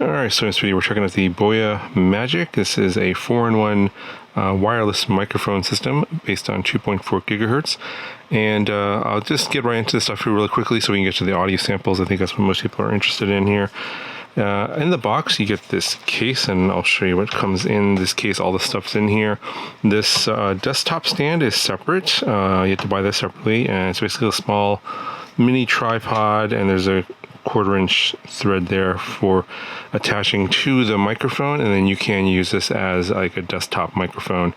Alright, so in this video we're checking out the BOYA Magic. This is a 4-in-1 wireless microphone system based on 2.4 gigahertz. And I'll just get right into this stuff here really quickly so we can get to the audio samples. I think that's what most people are interested in here. In the box you get this case, and I'll show you what comes in this case. All the stuff's in here. This desktop stand is separate. You have to buy this separately, and it's basically a small mini tripod, and there's a 1/4-inch thread there for attaching to the microphone, and then you can use this as like a desktop microphone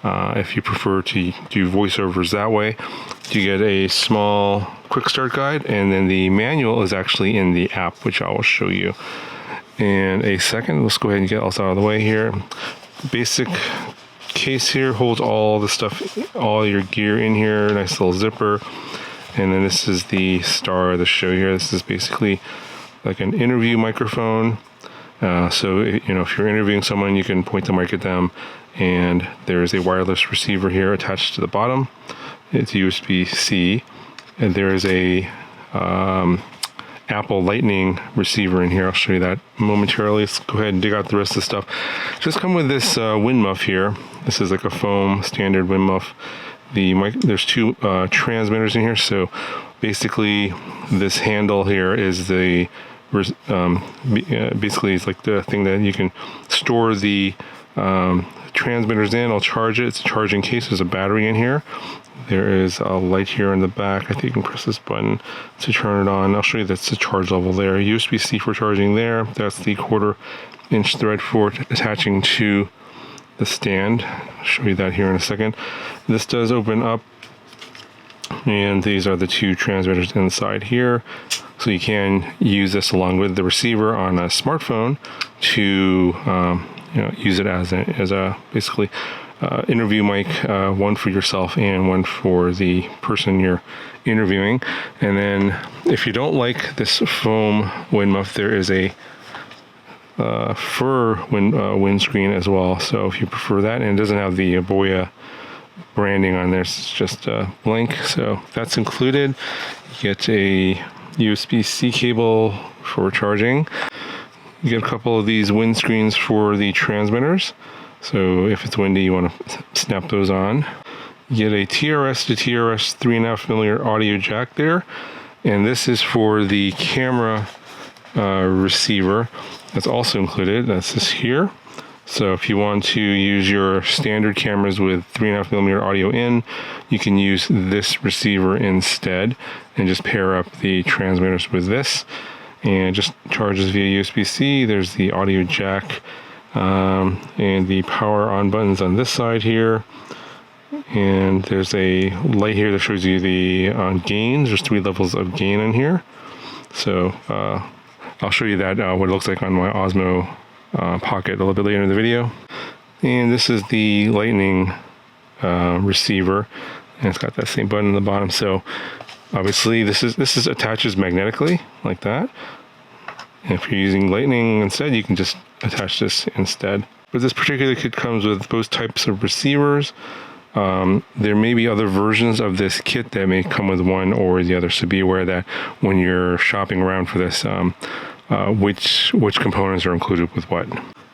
if you prefer to do voiceovers that way. You get a small quick start guide, and then the manual is actually in the app, which I will show you in a second. Let's go ahead and get all out of the way here. Basic case here holds all the stuff, all your gear in here. Nice little zipper. And then this is the star of the show here. This is basically like an interview microphone. So, you know, if you're interviewing someone, you can point the mic at them. And there's a wireless receiver here attached to the bottom. It's USB-C. And there is a Apple Lightning receiver in here. I'll show you that momentarily. Let's go ahead and dig out the rest of the stuff. Just come with this wind muff here. This is like a foam standard wind muff. There's two transmitters in here, so basically this handle here is the basically it's like the thing that you can store the transmitters in. I'll charge it. It's a charging case. There's a battery in here. There is a light here in the back. I think you can press this button to turn it on. I'll show you that's the charge level there. USB-C for charging there. That's the 1/4-inch thread for attaching to the stand. I'll show you that here in a second. This does open up, and these are the two transmitters inside here. So you can use this along with the receiver on a smartphone to you know, use it as a basically interview mic, one for yourself and one for the person you're interviewing. And then if you don't like this foam wind muff, there is a fur windscreen as well. So if you prefer that, and it doesn't have the BOYA branding on there, it's just blank. So that's included. You get a USB-C cable for charging. You get a couple of these windscreens for the transmitters. So if it's windy, you want to snap those on. You get a TRS to TRS 3.5mm audio jack there, and this is for the camera receiver. That's also included. That's this here. So if you want to use your standard cameras with 3.5mm audio in, you can use this receiver instead and just pair up the transmitters with this, and just charges via USB-C. There's the audio jack and the power on buttons on this side here. And there's a light here that shows you the gains. There's 3 levels of gain in here. So I'll show you that what it looks like on my Osmo Pocket a little bit later in the video. And this is the Lightning receiver, and it's got that same button on the bottom. So obviously this attaches magnetically like that. And if you're using Lightning instead, you can just attach this instead. But this particular kit comes with both types of receivers. There may be other versions of this kit that may come with one or the other, so be aware that when you're shopping around for this, which components are included with what.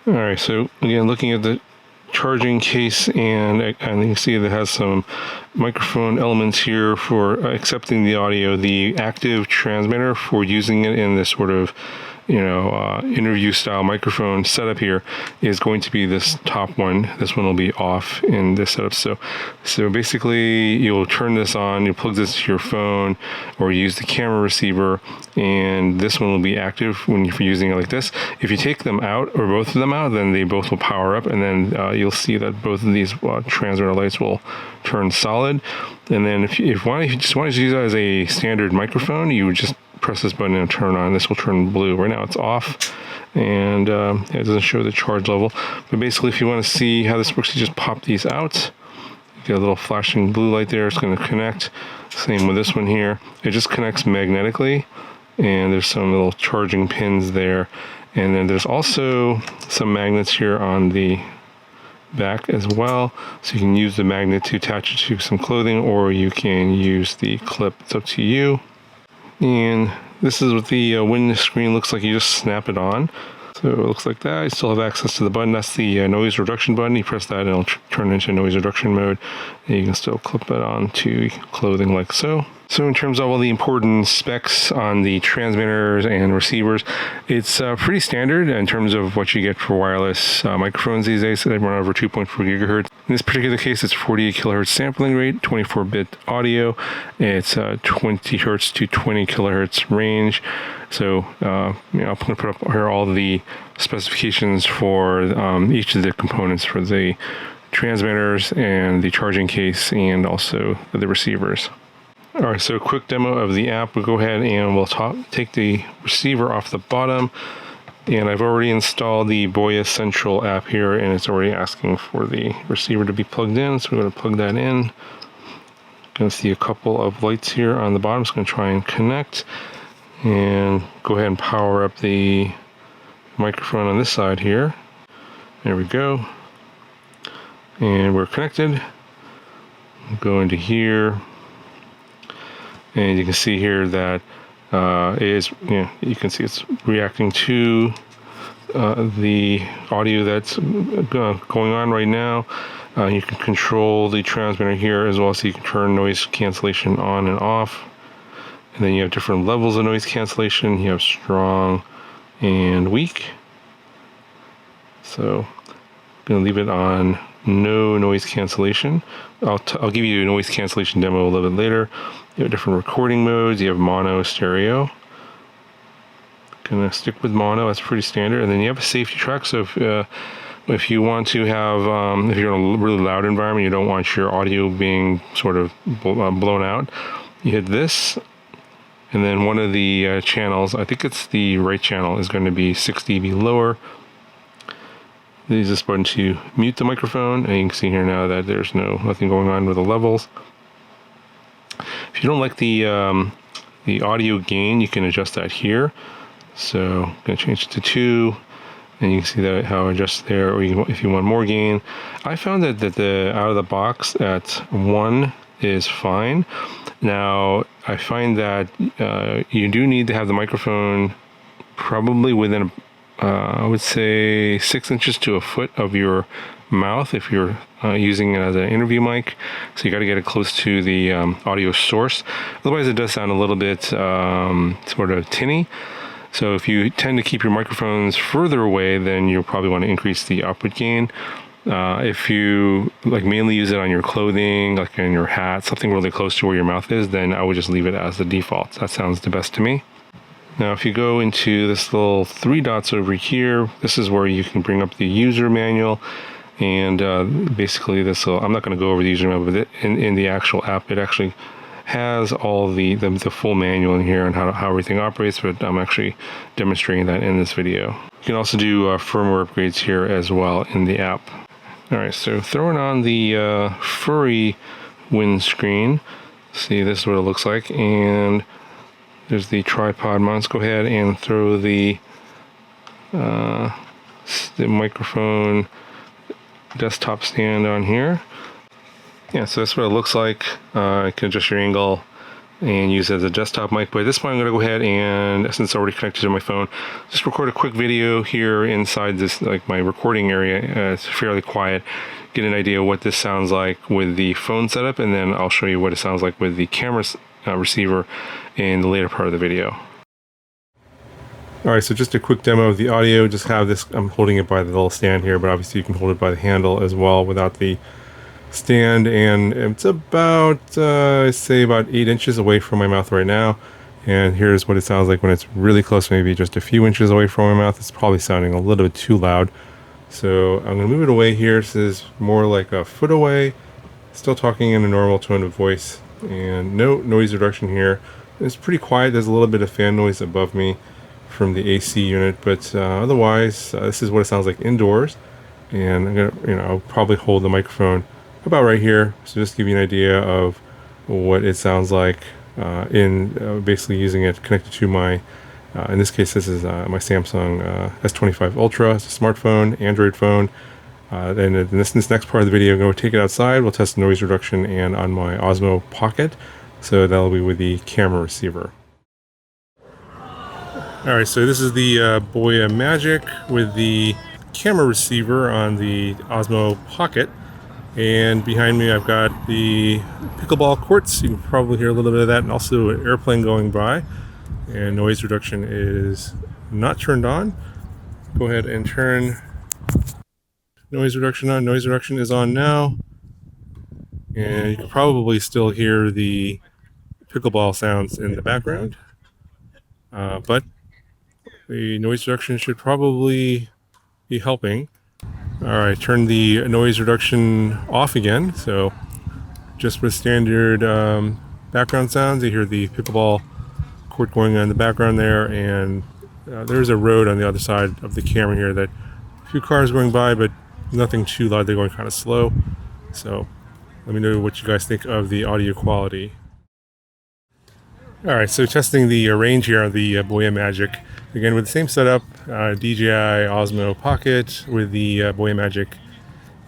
Alright, so again, looking at the charging case, and you can see that it has some microphone elements here for accepting the audio. The active transmitter for using it in this sort of, you know, interview style microphone setup here is going to be this top one. This one will be off in this setup. So basically you'll turn this on, you plug this to your phone or use the camera receiver, and this one will be active when you're using it like this. If you take them out, or both of them out, then they both will power up, and then you'll see that both of these transmitter lights will turn solid. And then if you just want to use it as a standard microphone, you would just press this button and turn on. This will turn blue. Right now it's off, and it doesn't show the charge level. But basically, if you want to see how this works, you just pop these out. You get a little flashing blue light there. It's going to connect. Same with this one here. It just connects magnetically, and there's some little charging pins there. And then there's also some magnets here on the back as well, so you can use the magnet to attach it to some clothing, or you can use the clip. It's up to you. And this is what the windscreen looks like. You just snap it on. So So it looks like that. I still have access to the button. That's the noise reduction button. You press that and it'll turn into noise reduction mode. And you can still clip it onto clothing like so. So in terms of all the important specs on the transmitters and receivers, it's pretty standard in terms of what you get for wireless microphones these days. So they run over 2.4 gigahertz. In this particular case, it's 48 kilohertz sampling rate, 24-bit audio. It's 20 hertz to 20 kilohertz range. So I'm going to put up here all the specifications for each of the components for the transmitters and the charging case and also the receivers. All right, so a quick demo of the app. We'll go ahead and we'll take the receiver off the bottom. And I've already installed the BOYA Central app here, and it's already asking for the receiver to be plugged in. So we're going to plug that in. Going to see a couple of lights here on the bottom. So I'm going to try and connect. And go ahead and power up the microphone on this side here. There we go. And we're connected. Go into here. And you can see here that you can see it's reacting to the audio that's going on right now. You can control the transmitter here as well, so you can turn noise cancellation on and off. And then you have different levels of noise cancellation. You have strong and weak. So I'm going to leave it on no noise cancellation. I'll give you a noise cancellation demo a little bit later. You have different recording modes. You have mono, stereo. Gonna stick with mono. That's pretty standard. And then you have a safety track. So if you want to have, if you're in a really loud environment, you don't want your audio being sort of blown out, you hit this, and then one of the channels, I think it's the right channel, is going to be 6 dB lower. Use this button to mute the microphone, and you can see here now that there's nothing going on with the levels. If you don't like the audio gain, you can adjust that here. So I'm going to change it to 2, and you can see that how it adjusts there. Or if you want more gain, I found that the out of the box at 1 is fine. Now I find that you do need to have the microphone probably within I would say 6 inches to a foot of your mouth if you're using it as an interview mic. So you got to get it close to the audio source. Otherwise it does sound a little bit sort of tinny. So if you tend to keep your microphones further away, then you'll probably want to increase the output gain. If you mainly use it on your clothing, like in your hat, something really close to where your mouth is, then I would just leave it as the default. That sounds the best to me. Now, if you go into this little 3 dots over here, this is where you can bring up the user manual. And basically I'm not going to go over the user manual, but in the actual app, it actually has all the full manual in here and how everything operates, but I'm actually demonstrating that in this video. You can also do firmware upgrades here as well in the app. All right, so throwing on the furry windscreen. See, this is what it looks like, and there's the tripod mount. Let's go ahead and throw the microphone desktop stand on here. Yeah, so that's what it looks like. You can adjust your angle and use it as a desktop mic. But at this point, I'm going to go ahead and, since it's already connected to my phone, just record a quick video here inside this, my recording area. It's fairly quiet. Get an idea of what this sounds like with the phone setup, and then I'll show you what it sounds like with the camera receiver in the later part of the video. All right, so just a quick demo of the audio. Just have this, I'm holding it by the little stand here, but obviously you can hold it by the handle as well without the stand, and it's about say about 8 inches away from my mouth right now. And here's what it sounds like when it's really close, maybe just a few inches away from my mouth. It's probably sounding a little bit too loud. So I'm gonna move it away here. This is more like a foot away, still talking in a normal tone of voice, and no noise reduction here. It's pretty quiet. There's a little bit of fan noise above me from the AC unit, but otherwise this is what it sounds like indoors. And I'm gonna, I'll probably hold the microphone about right here, so just give you an idea of what it sounds like in basically using it connected to my, in this case this is my Samsung S25 Ultra. It's a smartphone, Android phone. And in this next part of the video, I'm going to take it outside. We'll test noise reduction and on my Osmo Pocket. So that'll be with the camera receiver. All right, so this is the BOYA Magic with the camera receiver on the Osmo Pocket. And behind me I've got the pickleball courts. You can probably hear a little bit of that, and also an airplane going by. And noise reduction is not turned on. Go ahead and turn noise reduction on. Noise reduction is on now. And you can probably still hear the pickleball sounds in the background. But the noise reduction should probably be helping. All right, turn the noise reduction off again. So just with standard background sounds, you hear the pickleball court going on in the background there, and there's a road on the other side of the camera here that a few cars going by, but nothing too loud. They're going kind of slow. So let me know what you guys think of the audio quality. All right, so testing the range here on the BOYA Magic. Again, with the same setup, DJI Osmo Pocket with the BOYA Magic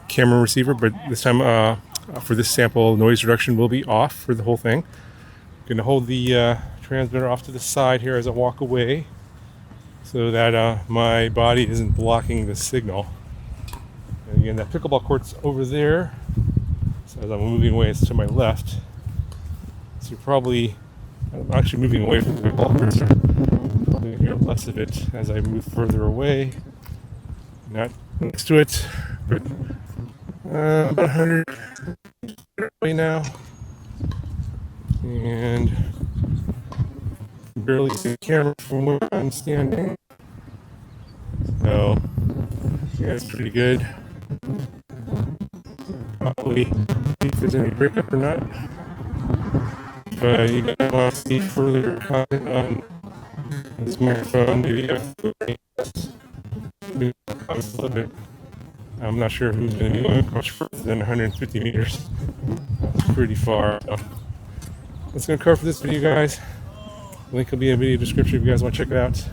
camera receiver, but this time for this sample, noise reduction will be off for the whole thing. I'm going to hold the transmitter off to the side here as I walk away so that my body isn't blocking the signal. And again, that pickleball court's over there. So as I'm moving away, it's to my left. So you're probably, I'm actually moving away from the pickleball court. So probably hear less of it as I move further away. Not next to it, but about 100 away now. And barely see the camera from where I'm standing. So, yeah, it's pretty good. Probably see if there's any breakup or not. But you guys want to see further content on this microphone, maybe a little bit. I'm not sure who's going to be going much further than 150 meters. It's pretty far. So that's going to cover for this video, guys. Link will be in the video description if you guys want to check it out.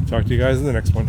Talk to you guys in the next one.